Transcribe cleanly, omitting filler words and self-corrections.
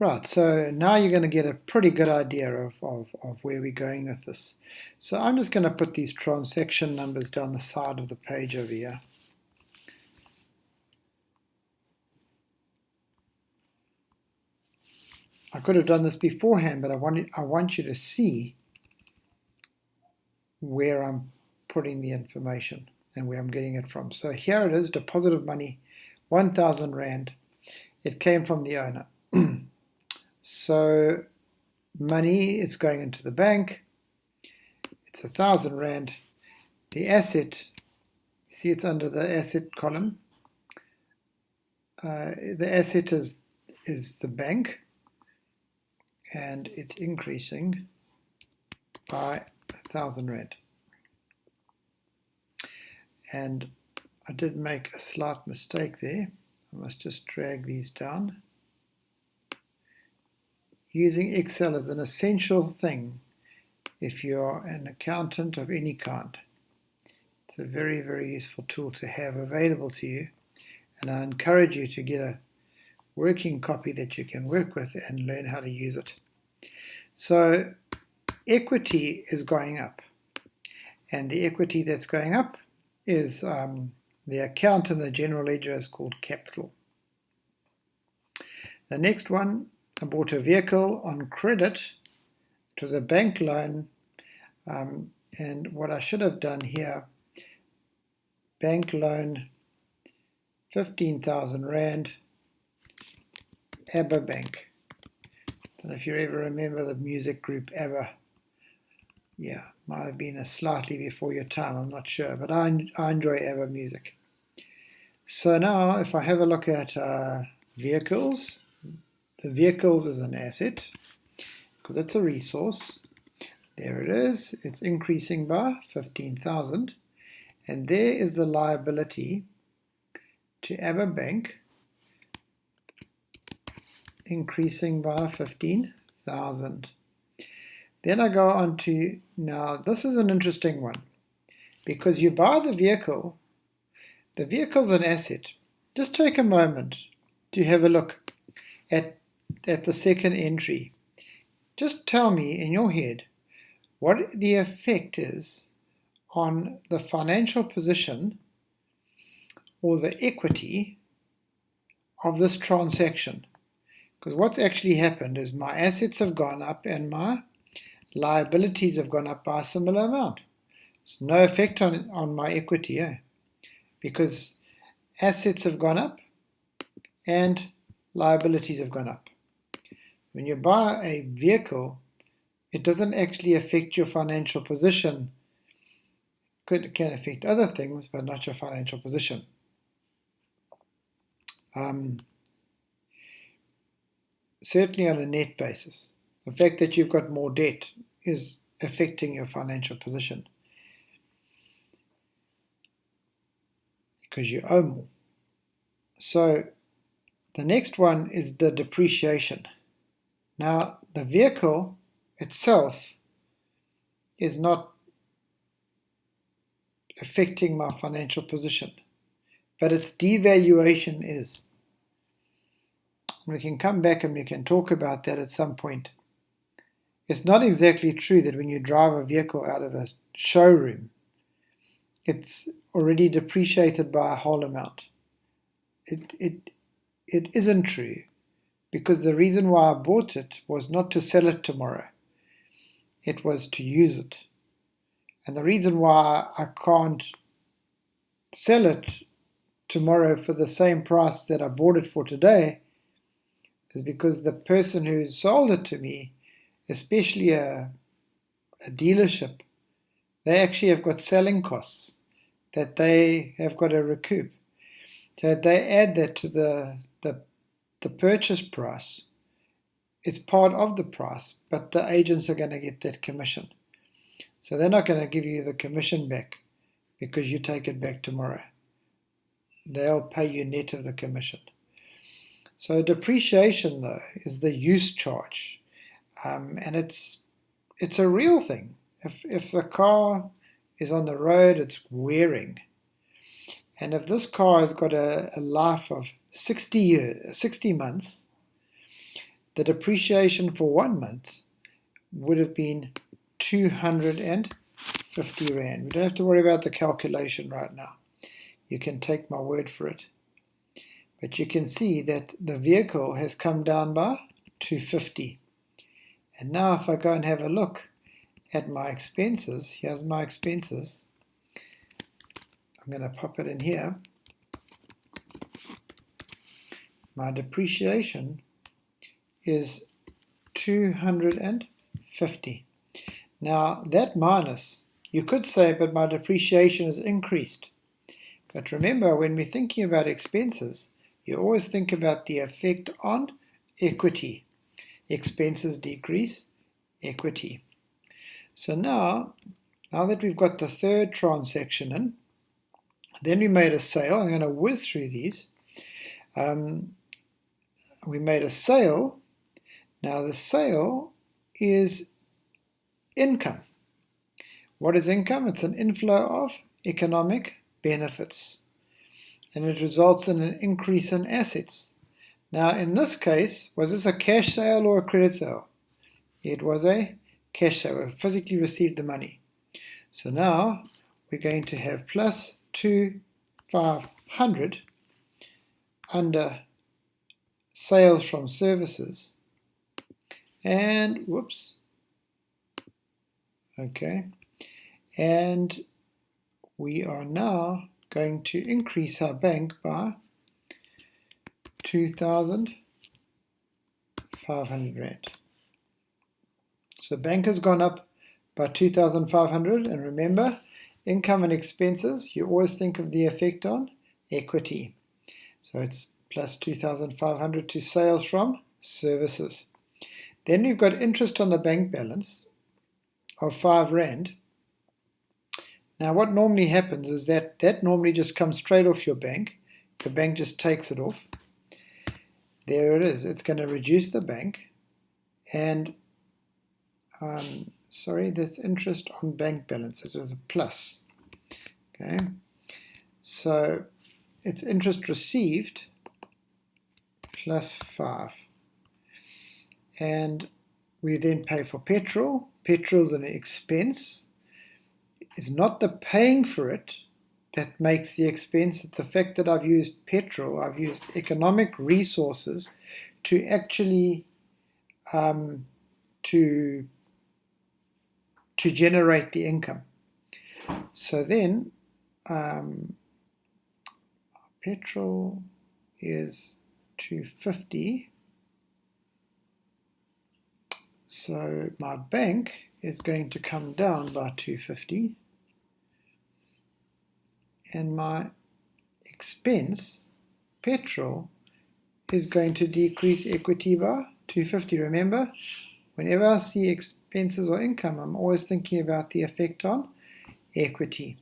Right, so now you're going to get a pretty good idea of where we're going with this. So I'm just going to put these transaction numbers down the side of the page over here. I could have done this beforehand, but I want you to see where I'm putting the information and where I'm getting it from. So here it is, deposit of money, 1,000 Rand. It came from the owner. So money is going into the bank. It's 1,000 Rand. The asset, you see it's under the asset column. The asset is the bank, and it's increasing by 1,000 Rand. And I did make a slight mistake there. I must just drag these down. Using Excel is an essential thing if you're an accountant of any kind. It's a very, very useful tool to have available to you, and I encourage you to get a working copy that you can work with and learn how to use it. So equity is going up, and the equity that's going up is the account in the general ledger is called capital. The next one, I bought a vehicle on credit. It was a bank loan, and what I should have done here, bank loan 15,000 Rand, ABBA Bank. Don't know if you ever remember the music group ABBA. Yeah, might have been a slightly before your time, I'm not sure, but I enjoy ABBA music. So now if I have a look at vehicles, the vehicles is an asset because it's a resource. There it is, it's increasing by 15,000, and there is the liability to ABBA Bank, increasing by 15,000. Then I go on to, now this is an interesting one, because you buy the vehicle's an asset. Just take a moment to have a look at the second entry. Just tell me in your head what the effect is on the financial position or the equity of this transaction. Because what's actually happened is my assets have gone up and my liabilities have gone up by a similar amount. There's no effect on my equity, because assets have gone up and liabilities have gone up. When you buy a vehicle, it doesn't actually affect your financial position. It can affect other things, but not your financial position. Certainly on a net basis. The fact that you've got more debt is affecting your financial position because you owe more. So the next one is the depreciation. Now the vehicle itself is not affecting my financial position, but its devaluation is. We can come back and we can talk about that at some point. It's not exactly true that when you drive a vehicle out of a showroom, it's already depreciated by a whole amount. It isn't true, because the reason why I bought it was not to sell it tomorrow. It was to use it. And the reason why I can't sell it tomorrow for the same price that I bought it for today is because the person who sold it to me, especially a dealership, they actually have got selling costs that they have got to recoup. So they add that to the purchase price. It's part of the price, but the agents are going to get that commission. So they're not going to give you the commission back because you take it back tomorrow. They'll pay you net of the commission. So depreciation, though, is the use charge, and it's a real thing. If the car is on the road, it's wearing, and if this car has got a life of 60 months, the depreciation for 1 month would have been 250 Rand. We don't have to worry about the calculation right now. You can take my word for it. But you can see that the vehicle has come down by 250. And now if I go and have a look at my expenses, here's my expenses. I'm going to pop it in here. My depreciation is 250. Now that minus, you could say, but my depreciation is increased. But remember, when we're thinking about expenses, you always think about the effect on equity. Expenses decrease, equity. So now that we've got the third transaction in, then we made a sale. I'm going to whiz through these. We made a sale. Now the sale is income. What is income? It's an inflow of economic benefits, and it results in an increase in assets. Now in this case, was this a cash sale or a credit sale? It was a cash sale. We physically received the money. So now we're going to have plus 2,500 under sales from services, and whoops, okay, and we are now going to increase our bank by 2,500 Rand. So bank has gone up by 2,500, and remember, income and expenses, you always think of the effect on equity. So it's plus 2,500 to sales from services. Then we've got interest on the bank balance of 5 Rand. Now what normally happens is that normally just comes straight off your bank. The bank just takes it off. There it is. It's going to reduce the bank. And sorry, that's interest on bank balance. It is a plus. Okay. So it's interest received plus 5. And we then pay for petrol. Petrol is an expense. It's not the paying for it that makes the expense. It's the fact that I've used petrol, I've used economic resources to actually to generate the income. So then petrol is 250. So my bank is going to come down by 250, and my expense, petrol, is going to decrease equity by 250. Remember, whenever I see expenses or income, I'm always thinking about the effect on equity.